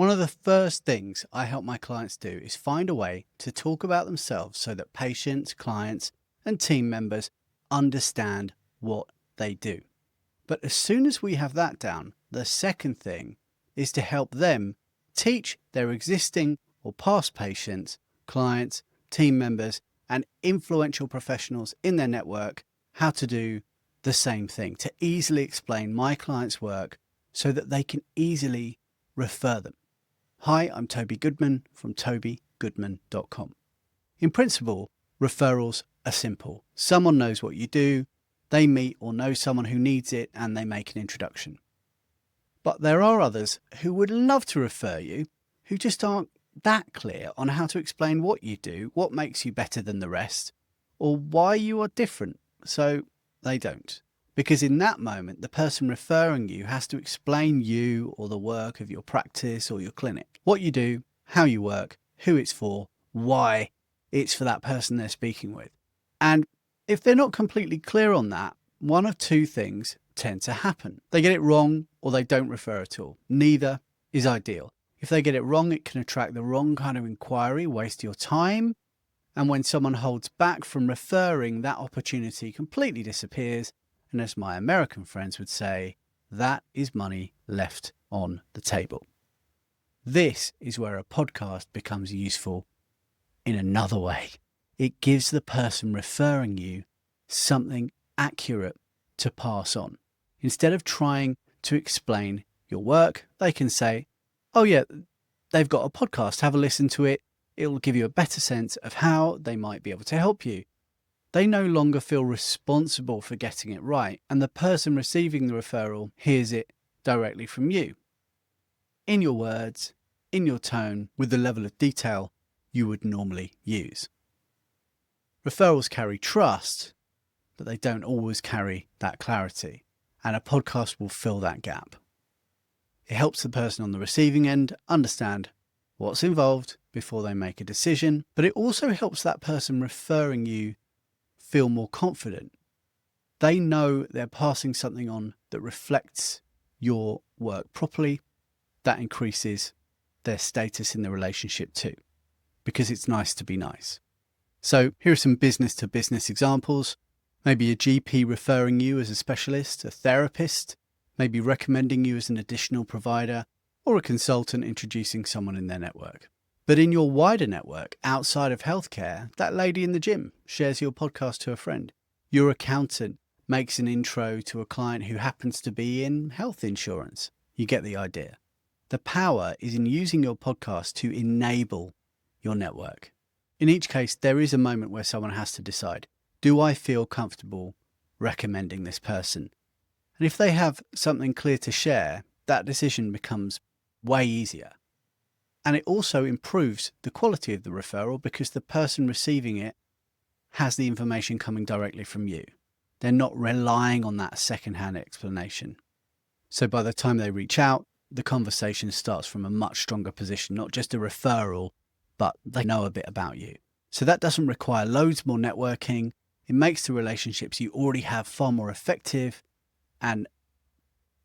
One of the first things I help my clients do is find a way to talk about themselves so that patients, clients, and team members understand what they do. But as soon as we have that down, the second thing is to help them teach their existing or past patients, clients, team members, and influential professionals in their network how to do the same thing, to easily explain my clients' work so that they can easily refer them. Hi, I'm Toby Goodman from tobygoodman.com. In principle, referrals are simple. Someone knows what you do, they meet or know someone who needs it, and they make an introduction. But there are others who would love to refer you, who just aren't that clear on how to explain what you do, what makes you better than the rest, or why you are different, so they don't. Because in that moment, the person referring you has to explain you or the work of your practice or your clinic. What you do, how you work, who it's for, why it's for that person they're speaking with. And if they're not completely clear on that, one of two things tend to happen. They get it wrong or they don't refer at all. Neither is ideal. If they get it wrong, it can attract the wrong kind of inquiry, waste your time. And when someone holds back from referring, that opportunity completely disappears. And as my American friends would say, that is money left on the table. This is where a podcast becomes useful in another way. It gives the person referring you something accurate to pass on. Instead of trying to explain your work, they can say, oh yeah, they've got a podcast, have a listen to it. It'll give you a better sense of how they might be able to help you. They no longer feel responsible for getting it right, and the person receiving the referral hears it directly from you. In your words, in your tone, with the level of detail you would normally use. Referrals carry trust, but they don't always carry that clarity, and a podcast will fill that gap. It helps the person on the receiving end understand what's involved before they make a decision, but it also helps that person referring you feel more confident. They know they're passing something on that reflects your work properly. That increases their status in the relationship too, because it's nice to be nice. So here are some business-to-business examples. Maybe a GP referring you as a specialist, a therapist, maybe recommending you as an additional provider, or a consultant introducing someone in their network. But in your wider network, outside of healthcare, that lady in the gym shares your podcast to a friend. Your accountant makes an intro to a client who happens to be in health insurance. You get the idea. The power is in using your podcast to enable your network. In each case, there is a moment where someone has to decide, do I feel comfortable recommending this person? And if they have something clear to share, that decision becomes way easier. And it also improves the quality of the referral because the person receiving it has the information coming directly from you. They're not relying on that secondhand explanation. So by the time they reach out, the conversation starts from a much stronger position, not just a referral, but they know a bit about you. So that doesn't require loads more networking. It makes the relationships you already have far more effective and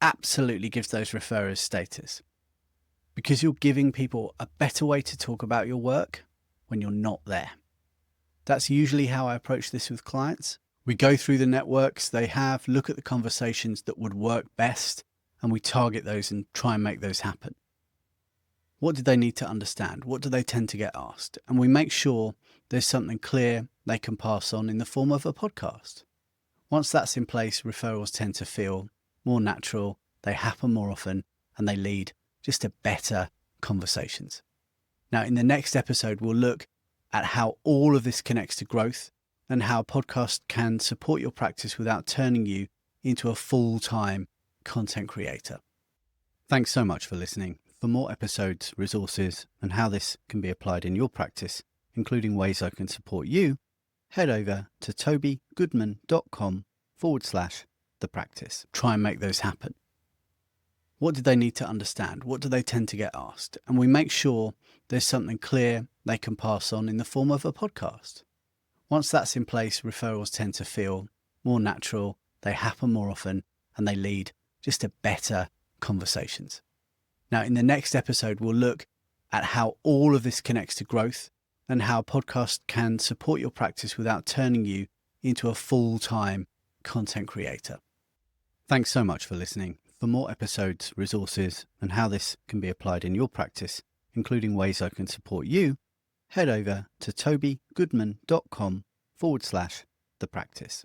absolutely gives those referrers status. Because you're giving people a better way to talk about your work when you're not there. That's usually how I approach this with clients. We go through the networks they have, look at the conversations that would work best, and we target those and try and make those happen. What do they need to understand? What do they tend to get asked? And we make sure there's something clear they can pass on in the form of a podcast. Once that's in place, referrals tend to feel more natural, they happen more often, and they lead just to better conversations. Now, in the next episode, we'll look at how all of this connects to growth and how a podcast can support your practice without turning you into a full-time content creator. Thanks so much for listening. For more episodes, resources, and how this can be applied in your practice, including ways I can support you, head over to tobygoodman.com/thepractice. Try and make those happen. What do they need to understand? What do they tend to get asked? And we make sure there's something clear they can pass on in the form of a podcast. Once that's in place, referrals tend to feel more natural, they happen more often, and they lead just to better conversations. Now, in the next episode, we'll look at how all of this connects to growth and how podcasts can support your practice without turning you into a full-time content creator. Thanks so much for listening. For more episodes, resources, and how this can be applied in your practice, including ways I can support you, head over to tobygoodman.com/thepractice.